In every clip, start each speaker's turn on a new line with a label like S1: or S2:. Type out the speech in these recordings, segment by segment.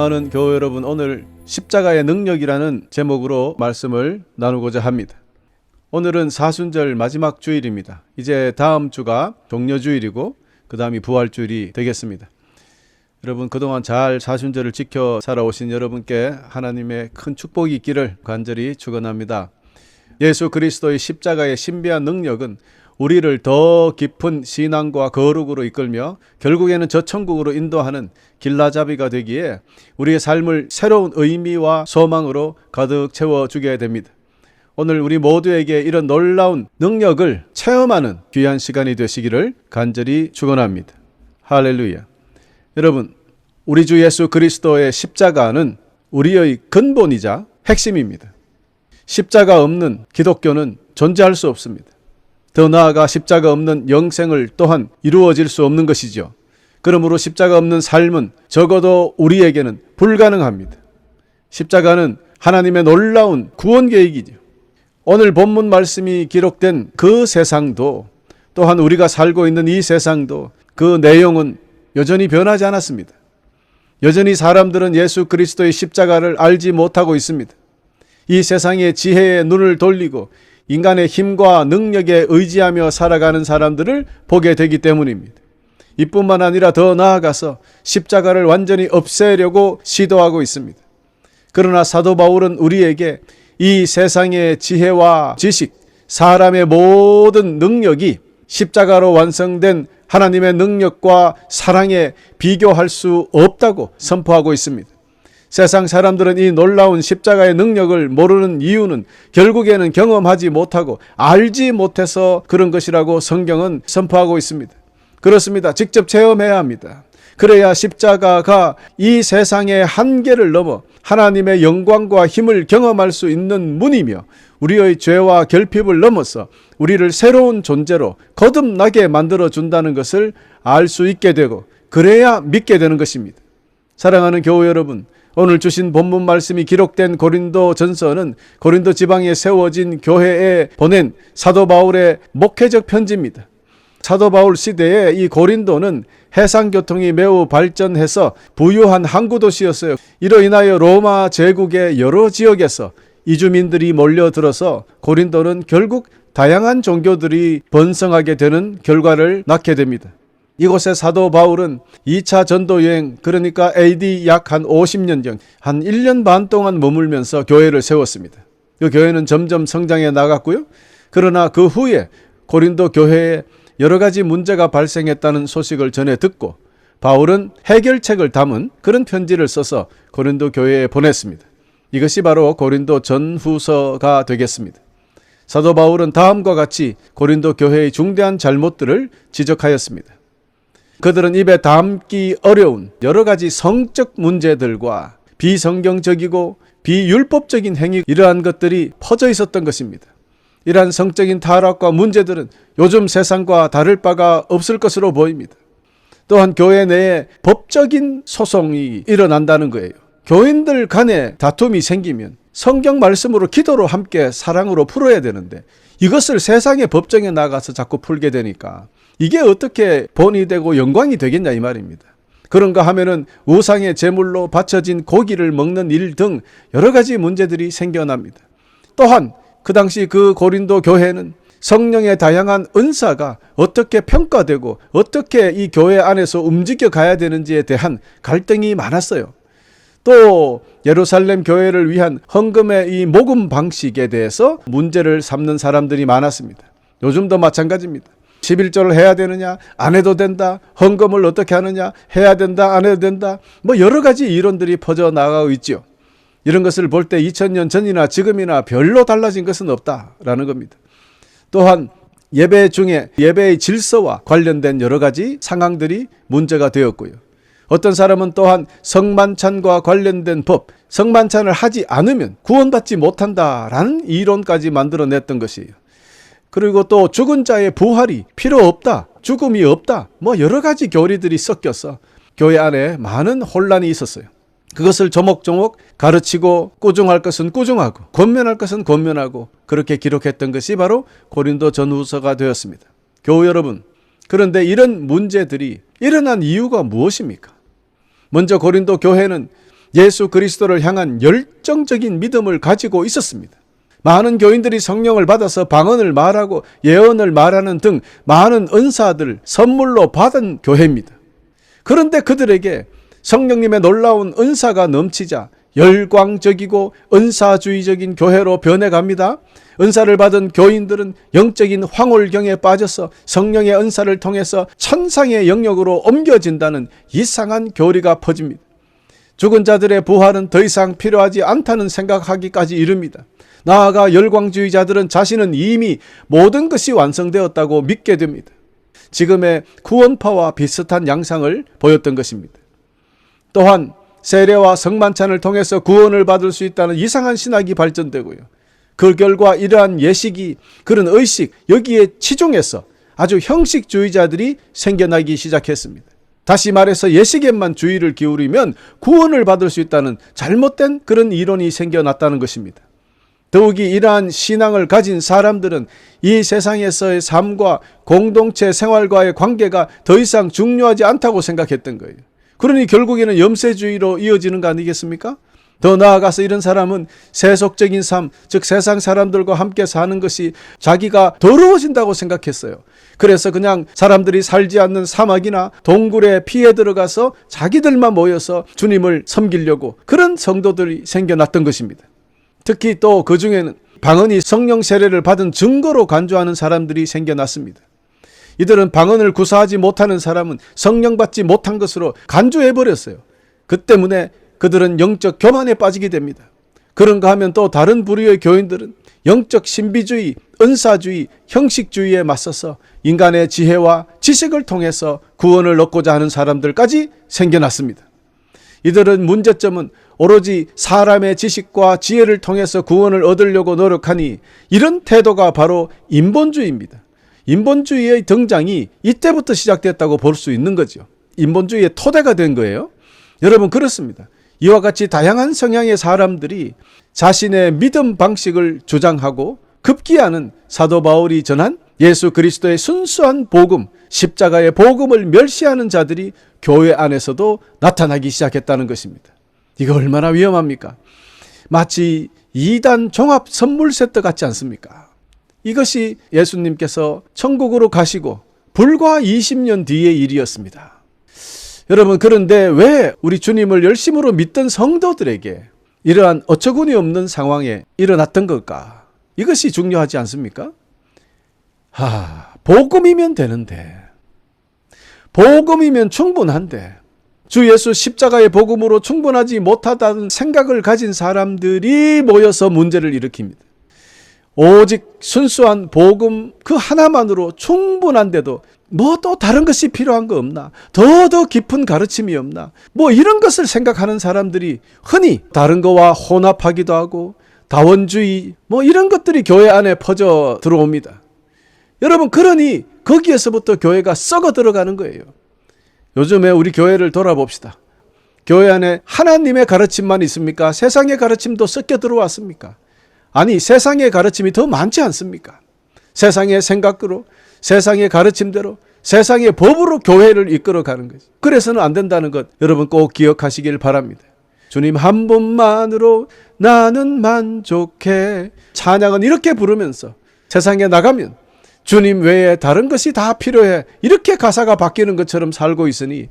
S1: 사랑하는 교회 여러분, 오늘 십자가의 능력이라는 제목으로 말씀을 나누고자 합니다. 오늘은 사순절 마지막 주일입니다. 이제 다음 주가 종려주일이고 그 다음이 부활주일이 되겠습니다. 여러분, 그동안 잘 사순절을 지켜 살아오신 여러분께 하나님의 큰 축복이 있기를 간절히 축원합니다. 예수 그리스도의 십자가의 신비한 능력은 우리를 더 깊은 신앙과 거룩으로 이끌며 결국에는 저 천국으로 인도하는 길라잡이가 되기에 우리의 삶을 새로운 의미와 소망으로 가득 채워주게 됩니다. 오늘 우리 모두에게 이런 놀라운 능력을 체험하는 귀한 시간이 되시기를 간절히 축원합니다. 할렐루야. 여러분, 우리 주 예수 그리스도의 십자가는 우리의 근본이자 핵심입니다. 십자가 없는 기독교는 존재할 수 없습니다. 더 나아가 십자가 없는 영생을 또한 이루어질 수 없는 것이죠. 그러므로 십자가 없는 삶은 적어도 우리에게는 불가능합니다. 십자가는 하나님의 놀라운 구원 계획이죠. 오늘 본문 말씀이 기록된 그 세상도, 또한 우리가 살고 있는 이 세상도 그 내용은 여전히 변하지 않았습니다. 여전히 사람들은 예수 그리스도의 십자가를 알지 못하고 있습니다. 이 세상의 지혜의 눈을 돌리고 인간의 힘과 능력에 의지하며 살아가는 사람들을 보게 되기 때문입니다. 이뿐만 아니라 더 나아가서 십자가를 완전히 없애려고 시도하고 있습니다. 그러나 사도 바울은 우리에게 이 세상의 지혜와 지식, 사람의 모든 능력이 십자가로 완성된 하나님의 능력과 사랑에 비교할 수 없다고 선포하고 있습니다. 세상 사람들은 이 놀라운 십자가의 능력을 모르는 이유는 결국에는 경험하지 못하고 알지 못해서 그런 것이라고 성경은 선포하고 있습니다. 그렇습니다. 직접 체험해야 합니다. 그래야 십자가가 이 세상의 한계를 넘어 하나님의 영광과 힘을 경험할 수 있는 문이며 우리의 죄와 결핍을 넘어서 우리를 새로운 존재로 거듭나게 만들어준다는 것을 알 수 있게 되고 그래야 믿게 되는 것입니다. 사랑하는 교회 여러분, 오늘 주신 본문 말씀이 기록된 고린도 전서는 고린도 지방에 세워진 교회에 보낸 사도 바울의 목회적 편지입니다. 사도 바울 시대에 이 고린도는 해상교통이 매우 발전해서 부유한 항구도시였어요. 이로 인하여 로마 제국의 여러 지역에서 이주민들이 몰려들어서 고린도는 결국 다양한 종교들이 번성하게 되는 결과를 낳게 됩니다. 이곳에 사도 바울은 2차 전도여행, 그러니까 AD 약 한 50년경, 한 1년 반 동안 머물면서 교회를 세웠습니다. 그 교회는 점점 성장해 나갔고요. 그러나 그 후에 고린도 교회에 여러 가지 문제가 발생했다는 소식을 전해 듣고 바울은 해결책을 담은 그런 편지를 써서 고린도 교회에 보냈습니다. 이것이 바로 고린도 전후서가 되겠습니다. 사도 바울은 다음과 같이 고린도 교회의 중대한 잘못들을 지적하였습니다. 그들은 입에 담기 어려운 여러 가지 성적 문제들과 비성경적이고 비율법적인 행위, 이러한 것들이 퍼져 있었던 것입니다. 이러한 성적인 타락과 문제들은 요즘 세상과 다를 바가 없을 것으로 보입니다. 또한 교회 내에 법적인 소송이 일어난다는 거예요. 교인들 간에 다툼이 생기면 성경 말씀으로 기도로 함께 사랑으로 풀어야 되는데 이것을 세상의 법정에 나가서 자꾸 풀게 되니까 이게 어떻게 본이 되고 영광이 되겠냐 이 말입니다. 그런가 하면은 우상의 제물로 바쳐진 고기를 먹는 일 등 여러 가지 문제들이 생겨납니다. 또한 그 당시 그 고린도 교회는 성령의 다양한 은사가 어떻게 평가되고 어떻게 이 교회 안에서 움직여 가야 되는지에 대한 갈등이 많았어요. 또 예루살렘 교회를 위한 헌금의 이 모금 방식에 대해서 문제를 삼는 사람들이 많았습니다. 요즘도 마찬가지입니다. 11조를 해야 되느냐, 안 해도 된다, 헌금을 어떻게 하느냐, 해야 된다, 안 해도 된다, 뭐 여러 가지 이론들이 퍼져나가고 있죠. 이런 것을 볼 때 2000년 전이나 지금이나 별로 달라진 것은 없다라는 겁니다. 또한 예배 중에 예배의 질서와 관련된 여러 가지 상황들이 문제가 되었고요. 어떤 사람은 또한 성만찬과 관련된 법, 성만찬을 하지 않으면 구원받지 못한다라는 이론까지 만들어냈던 것이에요. 그리고 또 죽은 자의 부활이 필요 없다, 죽음이 없다, 뭐 여러 가지 교리들이 섞여서 교회 안에 많은 혼란이 있었어요. 그것을 조목조목 가르치고 꾸중할 것은 꾸중하고 권면할 것은 권면하고 그렇게 기록했던 것이 바로 고린도 전후서가 되었습니다. 교우 여러분, 그런데 이런 문제들이 일어난 이유가 무엇입니까? 먼저 고린도 교회는 예수 그리스도를 향한 열정적인 믿음을 가지고 있었습니다. 많은 교인들이 성령을 받아서 방언을 말하고 예언을 말하는 등 많은 은사들 선물로 받은 교회입니다. 그런데 그들에게 성령님의 놀라운 은사가 넘치자 열광적이고 은사주의적인 교회로 변해갑니다. 은사를 받은 교인들은 영적인 황홀경에 빠져서 성령의 은사를 통해서 천상의 영역으로 옮겨진다는 이상한 교리가 퍼집니다. 죽은 자들의 부활은 더 이상 필요하지 않다는 생각하기까지 이릅니다. 나아가 열광주의자들은 자신은 이미 모든 것이 완성되었다고 믿게 됩니다. 지금의 구원파와 비슷한 양상을 보였던 것입니다. 또한 세례와 성만찬을 통해서 구원을 받을 수 있다는 이상한 신학이 발전되고요. 그 결과 이러한 예식이, 그런 의식, 여기에 치중해서 아주 형식주의자들이 생겨나기 시작했습니다. 다시 말해서 예식에만 주의를 기울이면 구원을 받을 수 있다는 잘못된 그런 이론이 생겨났다는 것입니다. 더욱이 이러한 신앙을 가진 사람들은 이 세상에서의 삶과 공동체 생활과의 관계가 더 이상 중요하지 않다고 생각했던 거예요. 그러니 결국에는 염세주의로 이어지는 거 아니겠습니까? 더 나아가서 이런 사람은 세속적인 삶, 즉 세상 사람들과 함께 사는 것이 자기가 더러워진다고 생각했어요. 그래서 그냥 사람들이 살지 않는 사막이나 동굴에 피해 들어가서 자기들만 모여서 주님을 섬기려고 그런 성도들이 생겨났던 것입니다. 특히 또 그 중에는 방언이 성령 세례를 받은 증거로 간주하는 사람들이 생겨났습니다. 이들은 방언을 구사하지 못하는 사람은 성령 받지 못한 것으로 간주해버렸어요. 그 때문에 그들은 영적 교만에 빠지게 됩니다. 그런가 하면 또 다른 부류의 교인들은 영적 신비주의, 은사주의, 형식주의에 맞서서 인간의 지혜와 지식을 통해서 구원을 얻고자 하는 사람들까지 생겨났습니다. 이들은 문제점은 오로지 사람의 지식과 지혜를 통해서 구원을 얻으려고 노력하니 이런 태도가 바로 인본주의입니다. 인본주의의 등장이 이때부터 시작됐다고 볼 수 있는 거죠. 인본주의의 토대가 된 거예요. 여러분, 그렇습니다. 이와 같이 다양한 성향의 사람들이 자신의 믿음 방식을 주장하고 급기야는 사도 바울이 전한 예수 그리스도의 순수한 복음, 십자가의 복음을 멸시하는 자들이 교회 안에서도 나타나기 시작했다는 것입니다. 이거 얼마나 위험합니까? 마치 2단 종합 선물 세트 같지 않습니까? 이것이 예수님께서 천국으로 가시고 불과 20년 뒤의 일이었습니다. 여러분, 그런데 왜 우리 주님을 열심으로 믿던 성도들에게 이러한 어처구니 없는 상황에 일어났던 걸까? 이것이 중요하지 않습니까? 복음이면 되는데, 복음이면 충분한데 주 예수 십자가의 복음으로 충분하지 못하다는 생각을 가진 사람들이 모여서 문제를 일으킵니다. 오직 순수한 복음 그 하나만으로 충분한데도 뭐 또 다른 것이 필요한 거 없나? 더 깊은 가르침이 없나? 뭐 이런 것을 생각하는 사람들이 흔히 다른 거와 혼합하기도 하고 다원주의 뭐 이런 것들이 교회 안에 퍼져 들어옵니다. 여러분, 그러니 거기에서부터 교회가 썩어 들어가는 거예요. 요즘에 우리 교회를 돌아봅시다. 교회 안에 하나님의 가르침만 있습니까? 세상의 가르침도 섞여 들어왔습니까? 아니, 세상의 가르침이 더 많지 않습니까? 세상의 생각으로, 세상의 가르침대로, 세상의 법으로 교회를 이끌어가는 거죠. 그래서는 안 된다는 것 여러분 꼭 기억하시길 바랍니다. 주님 한 분만으로 나는 만족해. 찬양은 이렇게 부르면서 세상에 나가면 주님 외에 다른 것이 다 필요해. 이렇게 가사가 바뀌는 것처럼 살고 있으니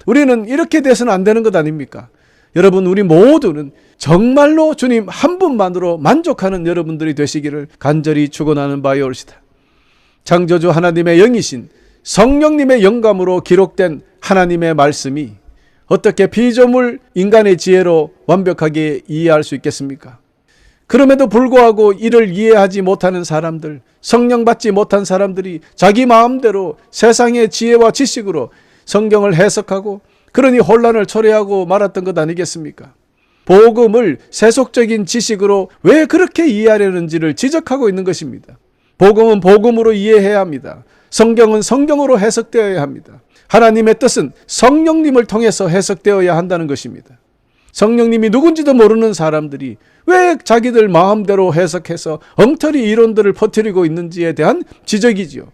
S1: 우리는 이렇게 돼서는 안 되는 것 아닙니까? 여러분, 우리 모두는 정말로 주님 한 분만으로 만족하는 여러분들이 되시기를 간절히 축원하는 바이올시다. 창조주 하나님의 영이신 성령님의 영감으로 기록된 하나님의 말씀이 어떻게 피조물 인간의 지혜로 완벽하게 이해할 수 있겠습니까? 그럼에도 불구하고 이를 이해하지 못하는 사람들, 성령 받지 못한 사람들이 자기 마음대로 세상의 지혜와 지식으로 성경을 해석하고 그러니 혼란을 초래하고 말았던 것 아니겠습니까? 복음을 세속적인 지식으로 왜 그렇게 이해하려는지를 지적하고 있는 것입니다. 복음은 복음으로 이해해야 합니다. 성경은 성경으로 해석되어야 합니다. 하나님의 뜻은 성령님을 통해서 해석되어야 한다는 것입니다. 성령님이 누군지도 모르는 사람들이 왜 자기들 마음대로 해석해서 엉터리 이론들을 퍼뜨리고 있는지에 대한 지적이지요.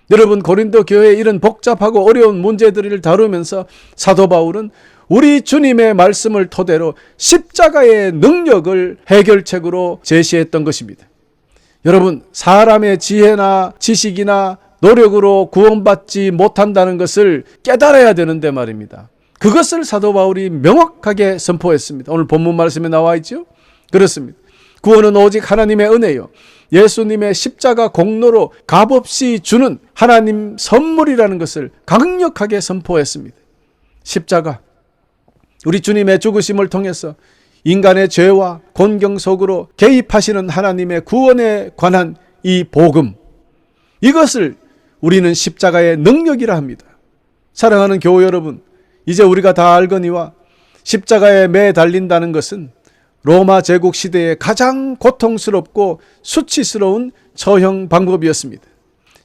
S1: 여러분, 고린도 교회의 이런 복잡하고 어려운 문제들을 다루면서 사도 바울은 우리 주님의 말씀을 토대로 십자가의 능력을 해결책으로 제시했던 것입니다. 여러분, 사람의 지혜나 지식이나 노력으로 구원받지 못한다는 것을 깨달아야 되는데 말입니다. 그것을 사도 바울이 명확하게 선포했습니다. 오늘 본문 말씀에 나와 있죠? 그렇습니다. 구원은 오직 하나님의 은혜요, 예수님의 십자가 공로로 값없이 주는 하나님 선물이라는 것을 강력하게 선포했습니다. 십자가, 우리 주님의 죽으심을 통해서 인간의 죄와 곤경 속으로 개입하시는 하나님의 구원에 관한 이 복음, 이것을 우리는 십자가의 능력이라 합니다. 사랑하는 교우 여러분, 이제 우리가 다 알거니와 십자가에 매 달린다는 것은 로마 제국 시대의 가장 고통스럽고 수치스러운 처형 방법이었습니다.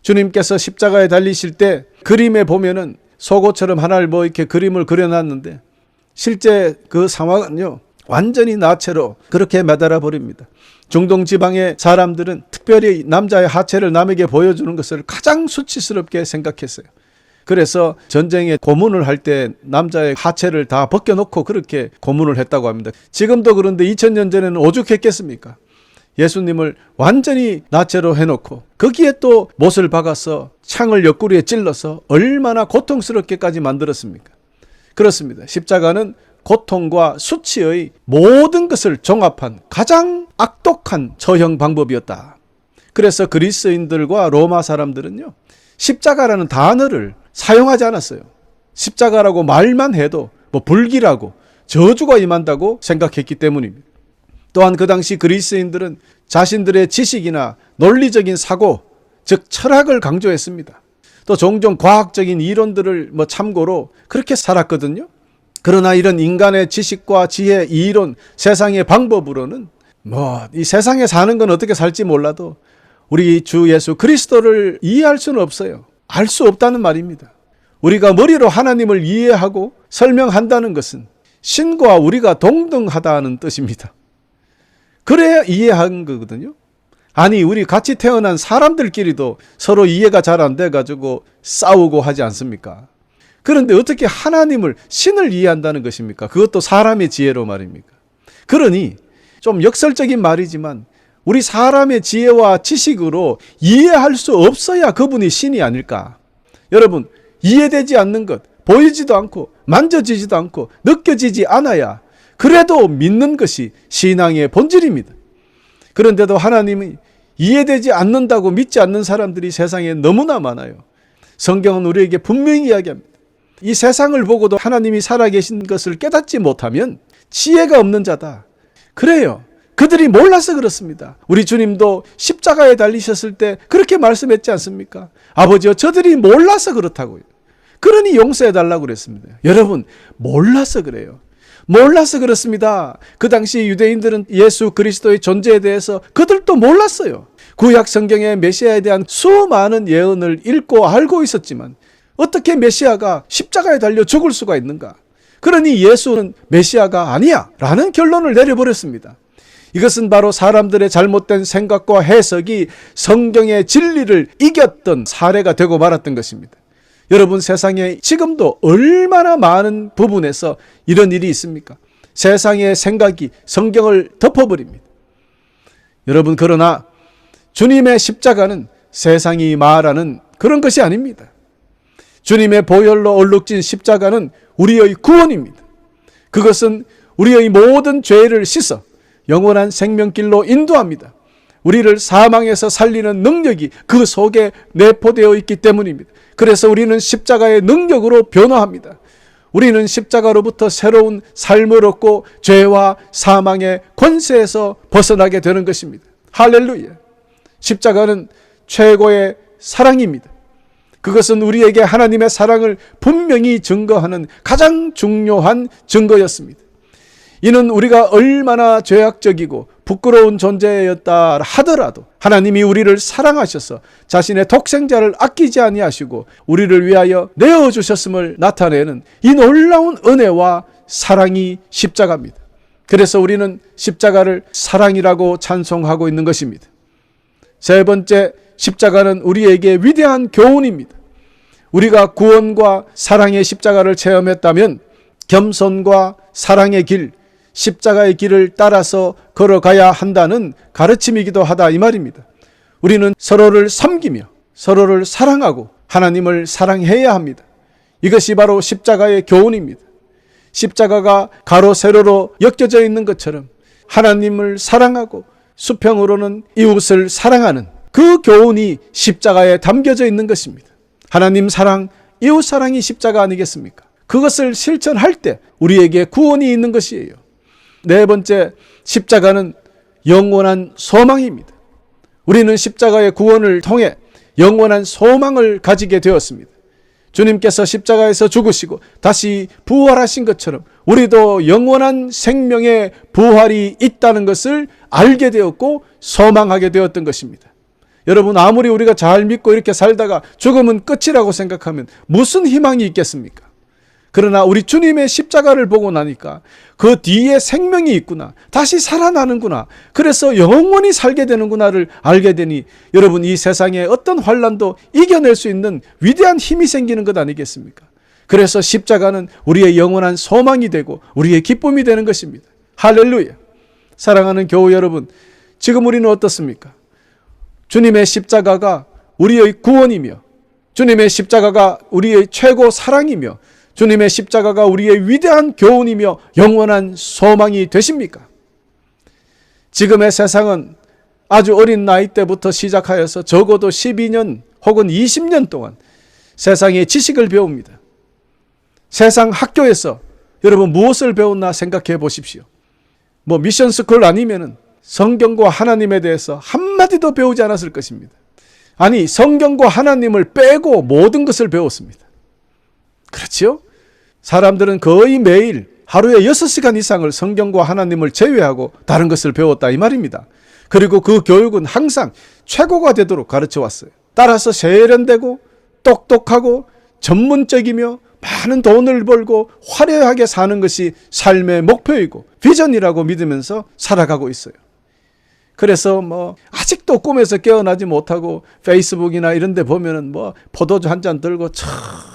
S1: 주님께서 십자가에 달리실 때 그림에 보면은 속옷처럼 하나를 이렇게 그림을 그려놨는데, 실제 그 상황은요, 완전히 나체로 그렇게 매달아 버립니다. 중동 지방의 사람들은 특별히 남자의 하체를 남에게 보여주는 것을 가장 수치스럽게 생각했어요. 그래서 전쟁에 고문을 할 때 남자의 하체를 다 벗겨놓고 그렇게 고문을 했다고 합니다. 지금도 그런데 2000년 전에는 오죽했겠습니까? 예수님을 완전히 나체로 해놓고 거기에 또 못을 박아서 창을 옆구리에 찔러서 얼마나 고통스럽게까지 만들었습니까? 그렇습니다. 십자가는 고통과 수치의 모든 것을 종합한 가장 악독한 처형 방법이었다. 그래서 그리스인들과 로마 사람들은요, 십자가라는 단어를 사용하지 않았어요. 십자가라고 말만 해도 불길하고 저주가 임한다고 생각했기 때문입니다. 또한 그 당시 그리스인들은 자신들의 지식이나 논리적인 사고, 즉 철학을 강조했습니다. 또 종종 과학적인 이론들을 참고로 그렇게 살았거든요. 그러나 이런 인간의 지식과 지혜, 이론, 세상의 방법으로는 이 세상에 사는 건 어떻게 살지 몰라도 우리 주 예수 그리스도를 이해할 수는 없어요. 알 수 없다는 말입니다. 우리가 머리로 하나님을 이해하고 설명한다는 것은 신과 우리가 동등하다는 뜻입니다. 그래야 이해한 거거든요. 아니, 우리 같이 태어난 사람들끼리도 서로 이해가 잘 안 돼가지고 싸우고 하지 않습니까? 그런데 어떻게 하나님을, 신을 이해한다는 것입니까? 그것도 사람의 지혜로 말입니까? 그러니 좀 역설적인 말이지만 우리 사람의 지혜와 지식으로 이해할 수 없어야 그분이 신이 아닐까? 여러분, 이해되지 않는 것, 보이지도 않고 만져지지도 않고 느껴지지 않아야 그래도 믿는 것이 신앙의 본질입니다. 그런데도 하나님이 이해되지 않는다고 믿지 않는 사람들이 세상에 너무나 많아요. 성경은 우리에게 분명히 이야기합니다. 이 세상을 보고도 하나님이 살아계신 것을 깨닫지 못하면 지혜가 없는 자다. 그래요. 그들이 몰라서 그렇습니다. 우리 주님도 십자가에 달리셨을 때 그렇게 말씀했지 않습니까? 아버지여, 저들이 몰라서 그렇다고요. 그러니 용서해달라고 그랬습니다. 여러분, 몰라서 그래요. 몰라서 그렇습니다. 그 당시 유대인들은 예수 그리스도의 존재에 대해서 그들도 몰랐어요. 구약 성경의 메시아에 대한 수많은 예언을 읽고 알고 있었지만 어떻게 메시아가 십자가에 달려 죽을 수가 있는가? 그러니 예수는 메시아가 아니야 라는 결론을 내려버렸습니다. 이것은 바로 사람들의 잘못된 생각과 해석이 성경의 진리를 이겼던 사례가 되고 말았던 것입니다. 여러분, 세상에 지금도 얼마나 많은 부분에서 이런 일이 있습니까? 세상의 생각이 성경을 덮어버립니다. 여러분, 그러나 주님의 십자가는 세상이 말하는 그런 것이 아닙니다. 주님의 보혈로 얼룩진 십자가는 우리의 구원입니다. 그것은 우리의 모든 죄를 씻어 영원한 생명길로 인도합니다. 우리를 사망에서 살리는 능력이 그 속에 내포되어 있기 때문입니다. 그래서 우리는 십자가의 능력으로 변화합니다. 우리는 십자가로부터 새로운 삶을 얻고 죄와 사망의 권세에서 벗어나게 되는 것입니다. 할렐루야. 십자가는 최고의 사랑입니다. 그것은 우리에게 하나님의 사랑을 분명히 증거하는 가장 중요한 증거였습니다. 이는 우리가 얼마나 죄악적이고 부끄러운 존재였다 하더라도 하나님이 우리를 사랑하셔서 자신의 독생자를 아끼지 아니하시고 우리를 위하여 내어주셨음을 나타내는 이 놀라운 은혜와 사랑이 십자가입니다. 그래서 우리는 십자가를 사랑이라고 찬송하고 있는 것입니다. 세 번째, 십자가는 우리에게 위대한 교훈입니다. 우리가 구원과 사랑의 십자가를 체험했다면 겸손과 사랑의 길, 십자가의 길을 따라서 걸어가야 한다는 가르침이기도 하다 이 말입니다. 우리는 서로를 섬기며 서로를 사랑하고 하나님을 사랑해야 합니다. 이것이 바로 십자가의 교훈입니다. 십자가가 가로 세로로 엮여져 있는 것처럼 하나님을 사랑하고 수평으로는 이웃을 사랑하는 그 교훈이 십자가에 담겨져 있는 것입니다. 하나님 사랑, 이웃 사랑이 십자가 아니겠습니까? 그것을 실천할 때 우리에게 구원이 있는 것이에요. 네 번째, 십자가는 영원한 소망입니다. 우리는 십자가의 구원을 통해 영원한 소망을 가지게 되었습니다. 주님께서 십자가에서 죽으시고 다시 부활하신 것처럼 우리도 영원한 생명의 부활이 있다는 것을 알게 되었고 소망하게 되었던 것입니다. 여러분, 아무리 우리가 잘 믿고 이렇게 살다가 죽음은 끝이라고 생각하면 무슨 희망이 있겠습니까? 그러나 우리 주님의 십자가를 보고 나니까 그 뒤에 생명이 있구나, 다시 살아나는구나, 그래서 영원히 살게 되는구나를 알게 되니 여러분, 이 세상에 어떤 환난도 이겨낼 수 있는 위대한 힘이 생기는 것 아니겠습니까? 그래서 십자가는 우리의 영원한 소망이 되고 우리의 기쁨이 되는 것입니다. 할렐루야. 사랑하는 교우 여러분, 지금 우리는 어떻습니까? 주님의 십자가가 우리의 구원이며 주님의 십자가가 우리의 최고 사랑이며 주님의 십자가가 우리의 위대한 교훈이며 영원한 소망이 되십니까? 지금의 세상은 아주 어린 나이 때부터 시작하여서 적어도 12년 혹은 20년 동안 세상의 지식을 배웁니다. 세상 학교에서 여러분 무엇을 배웠나 생각해 보십시오. 미션 스쿨 아니면은 성경과 하나님에 대해서 한마디도 배우지 않았을 것입니다. 아니, 성경과 하나님을 빼고 모든 것을 배웠습니다. 그렇죠? 사람들은 거의 매일 하루에 6시간 이상을 성경과 하나님을 제외하고 다른 것을 배웠다 이 말입니다. 그리고 그 교육은 항상 최고가 되도록 가르쳐 왔어요. 따라서 세련되고 똑똑하고 전문적이며 많은 돈을 벌고 화려하게 사는 것이 삶의 목표이고 비전이라고 믿으면서 살아가고 있어요. 그래서 아직도 꿈에서 깨어나지 못하고 페이스북이나 이런 데 보면은 포도주 한 잔 들고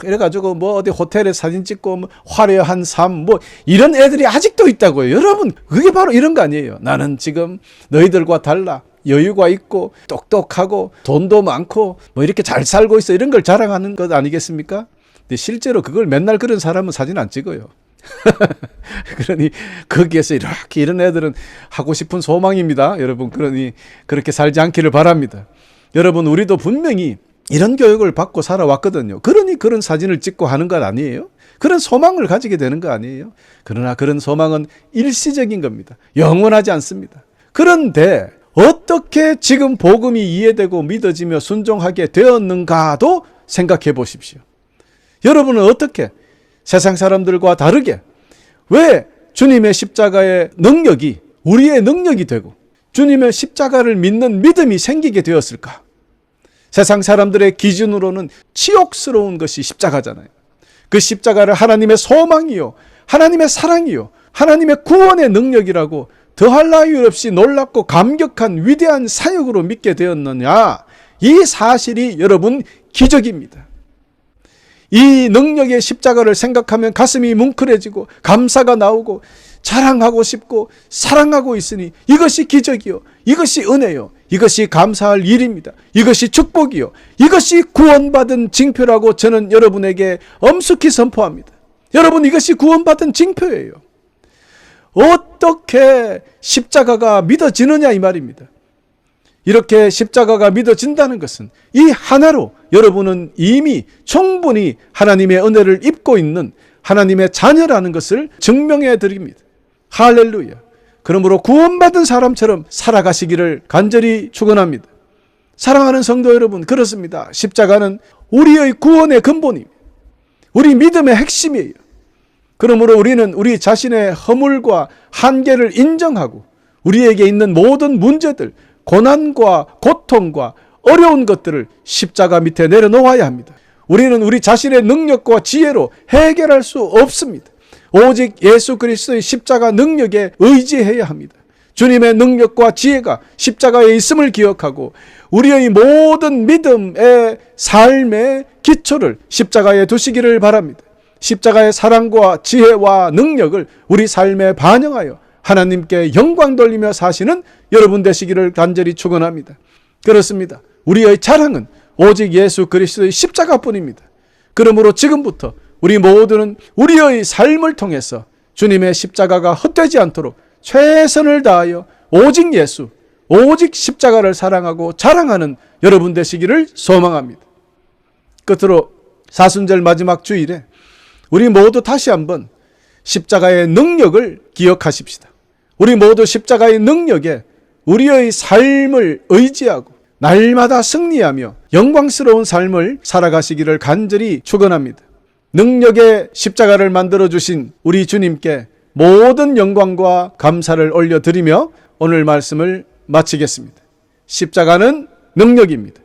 S1: 이래가지고 어디 호텔에 사진 찍고 화려한 삶 이런 애들이 아직도 있다고요. 여러분, 그게 바로 이런 거 아니에요. 나는 지금 너희들과 달라. 여유가 있고 똑똑하고 돈도 많고 이렇게 잘 살고 있어. 이런 걸 자랑하는 것 아니겠습니까? 근데 실제로 그걸 맨날 그런 사람은 사진 안 찍어요. 그러니 거기에서 이렇게 이런 애들은 하고 싶은 소망입니다. 여러분, 그러니 그렇게 살지 않기를 바랍니다. 여러분, 우리도 분명히 이런 교육을 받고 살아왔거든요. 그러니 그런 사진을 찍고 하는 것 아니에요? 그런 소망을 가지게 되는 거 아니에요? 그러나 그런 소망은 일시적인 겁니다. 영원하지 않습니다. 그런데 어떻게 지금 복음이 이해되고 믿어지며 순종하게 되었는가도 생각해 보십시오. 여러분은 어떻게 세상 사람들과 다르게 왜 주님의 십자가의 능력이 우리의 능력이 되고 주님의 십자가를 믿는 믿음이 생기게 되었을까? 세상 사람들의 기준으로는 치욕스러운 것이 십자가잖아요. 그 십자가를 하나님의 소망이요, 하나님의 사랑이요, 하나님의 구원의 능력이라고 더할 나위 없이 놀랍고 감격한 위대한 사역으로 믿게 되었느냐? 이 사실이 여러분 기적입니다. 이 능력의 십자가를 생각하면 가슴이 뭉클해지고 감사가 나오고 자랑하고 싶고 사랑하고 있으니 이것이 기적이요, 이것이 은혜요, 이것이 감사할 일입니다. 이것이 축복이요, 이것이 구원받은 징표라고 저는 여러분에게 엄숙히 선포합니다. 여러분, 이것이 구원받은 징표예요. 어떻게 십자가가 믿어지느냐 이 말입니다. 이렇게 십자가가 믿어진다는 것은 이 하나로 여러분은 이미 충분히 하나님의 은혜를 입고 있는 하나님의 자녀라는 것을 증명해 드립니다. 할렐루야. 그러므로 구원받은 사람처럼 살아가시기를 간절히 축원합니다. 사랑하는 성도 여러분, 그렇습니다. 십자가는 우리의 구원의 근본입니다. 우리 믿음의 핵심이에요. 그러므로 우리는 우리 자신의 허물과 한계를 인정하고 우리에게 있는 모든 문제들, 고난과 고통과 어려운 것들을 십자가 밑에 내려놓아야 합니다. 우리는 우리 자신의 능력과 지혜로 해결할 수 없습니다. 오직 예수 그리스도의 십자가 능력에 의지해야 합니다. 주님의 능력과 지혜가 십자가에 있음을 기억하고 우리의 모든 믿음의 삶의 기초를 십자가에 두시기를 바랍니다. 십자가의 사랑과 지혜와 능력을 우리 삶에 반영하여 하나님께 영광 돌리며 사시는 여러분 되시기를 간절히 축원합니다. 그렇습니다. 우리의 자랑은 오직 예수 그리스도의 십자가뿐입니다. 그러므로 지금부터 우리 모두는 우리의 삶을 통해서 주님의 십자가가 헛되지 않도록 최선을 다하여 오직 예수, 오직 십자가를 사랑하고 자랑하는 여러분 되시기를 소망합니다. 끝으로 사순절 마지막 주일에 우리 모두 다시 한번 십자가의 능력을 기억하십시다. 우리 모두 십자가의 능력에 우리의 삶을 의지하고 날마다 승리하며 영광스러운 삶을 살아가시기를 간절히 축원합니다. 능력의 십자가를 만들어주신 우리 주님께 모든 영광과 감사를 올려드리며 오늘 말씀을 마치겠습니다. 십자가는 능력입니다.